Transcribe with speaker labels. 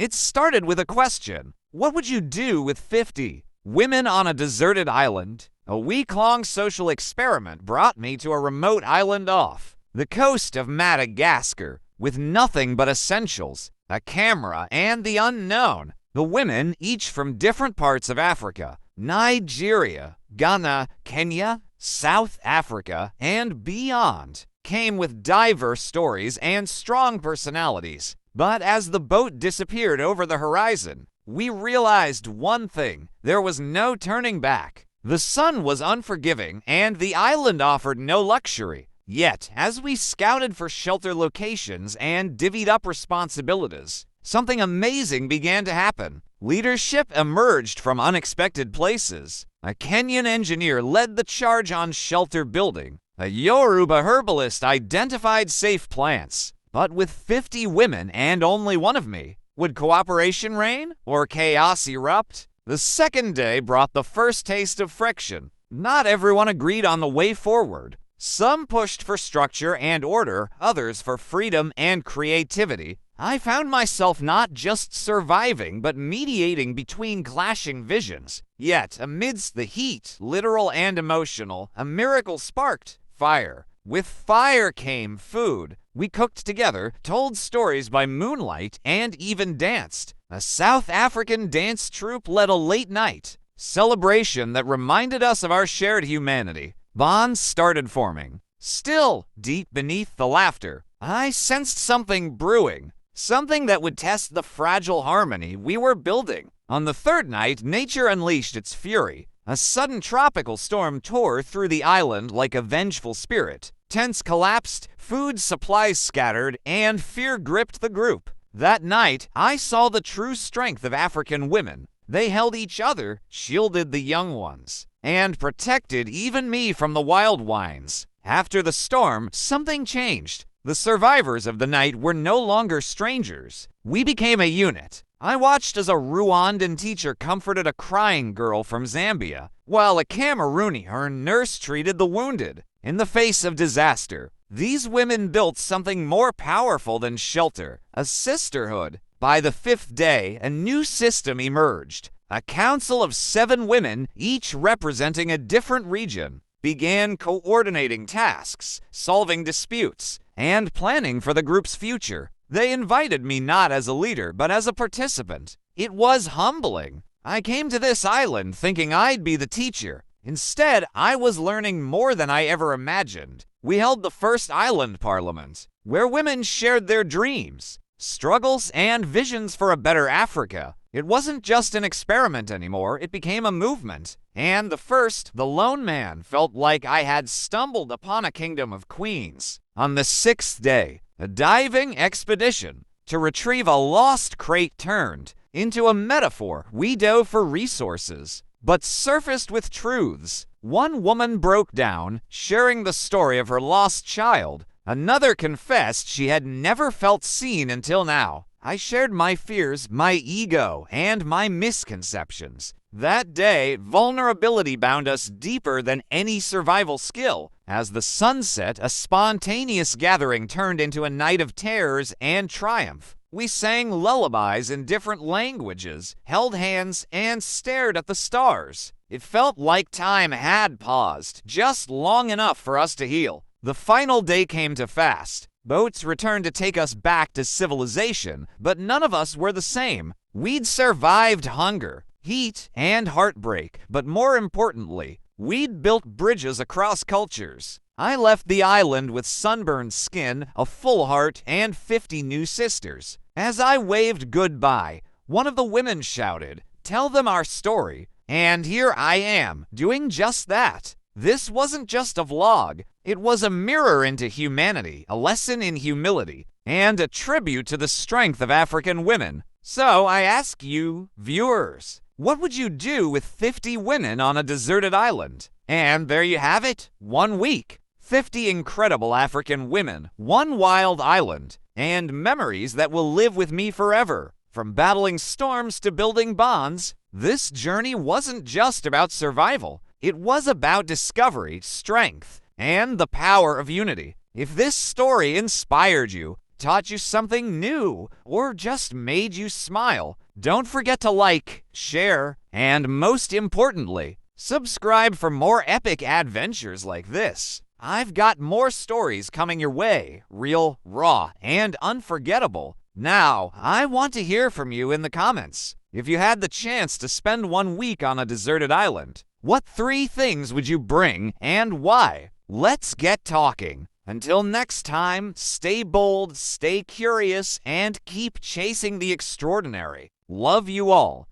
Speaker 1: It started with a question. What would you do with 50 women on a deserted island? A week-long social experiment brought me to a remote island off the coast of Madagascar with nothing but essentials, a camera, and the unknown. The women, each from different parts of Africa, Nigeria, Ghana, Kenya, South Africa, and beyond, came with diverse stories and strong personalities. But as the boat disappeared over the horizon, we realized one thing: there was no turning back. The sun was unforgiving, and the island offered no luxury. Yet, as we scouted for shelter locations and divvied up responsibilities, something amazing began to happen. Leadership emerged from unexpected places. A Kenyan engineer led the charge on shelter building. A Yoruba herbalist identified safe plants. But with 50 women and only one of me, would cooperation reign or chaos erupt? The second day brought the first taste of friction. Not everyone agreed on the way forward. Some pushed for structure and order, others for freedom and creativity. I found myself not just surviving, but mediating between clashing visions. Yet, amidst the heat, literal and emotional, a miracle sparked: fire. With fire came food. We cooked together, told stories by moonlight, and even danced. A South African dance troupe led a late-night celebration that reminded us of our shared humanity. Bonds started forming. Still, deep beneath the laughter, I sensed something brewing, something that would test the fragile harmony we were building. On the third night, nature unleashed its fury. A sudden tropical storm tore through the island like a vengeful spirit. Tents collapsed, food supplies scattered, and fear gripped the group. That night, I saw the true strength of African women. They held each other, shielded the young ones, and protected even me from the wild winds. After the storm, something changed. The survivors of the night were no longer strangers. We became a unit. I watched as a Rwandan teacher comforted a crying girl from Zambia, while a Cameroonian nurse treated the wounded. In the face of disaster, these women built something more powerful than shelter: a sisterhood. By the fifth day, a new system emerged. A council of 7 women, each representing a different region, began coordinating tasks, solving disputes, and planning for the group's future. They invited me not as a leader, but as a participant. It was humbling. I came to this island thinking I'd be the teacher. Instead, I was learning more than I ever imagined. We held the first island parliament, where women shared their dreams, struggles, and visions for a better Africa. It wasn't just an experiment anymore, it became a movement. And the lone man, felt like I had stumbled upon a kingdom of queens. On the 6th day, a diving expedition to retrieve a lost crate turned into a metaphor we dove for resources, but surfaced with truths. One woman broke down, sharing the story of her lost child. Another confessed she had never felt seen until now. I shared my fears, my ego, and my misconceptions. That day, vulnerability bound us deeper than any survival skill. As the sun set, a spontaneous gathering turned into a night of terrors and triumph. We sang lullabies in different languages, held hands, and stared at the stars. It felt like time had paused, just long enough for us to heal. The final day came to fast. Boats returned to take us back to civilization, but none of us were the same. We'd survived hunger, heat, and heartbreak, but more importantly, we'd built bridges across cultures. I left the island with sunburned skin, a full heart, and 50 new sisters. As I waved goodbye, one of the women shouted, "Tell them our story." And here I am, doing just that. This wasn't just a vlog. It was a mirror into humanity, a lesson in humility, and a tribute to the strength of African women. So I ask you, viewers, what would you do with 50 women on a deserted island? And there you have it, 1 week. 50 incredible African women, 1 wild island, and memories that will live with me forever. From battling storms to building bonds, this journey wasn't just about survival. It was about discovery, strength, and the power of unity. If this story inspired you, taught you something new, or just made you smile. Don't forget to like, share, and most importantly, subscribe for more epic adventures like this. I've got more stories coming your way, real, raw, and unforgettable. Now, I want to hear from you in the comments. If you had the chance to spend 1 week on a deserted island, what 3 things would you bring and why? Let's get talking. Until next time, stay bold, stay curious, and keep chasing the extraordinary. Love you all.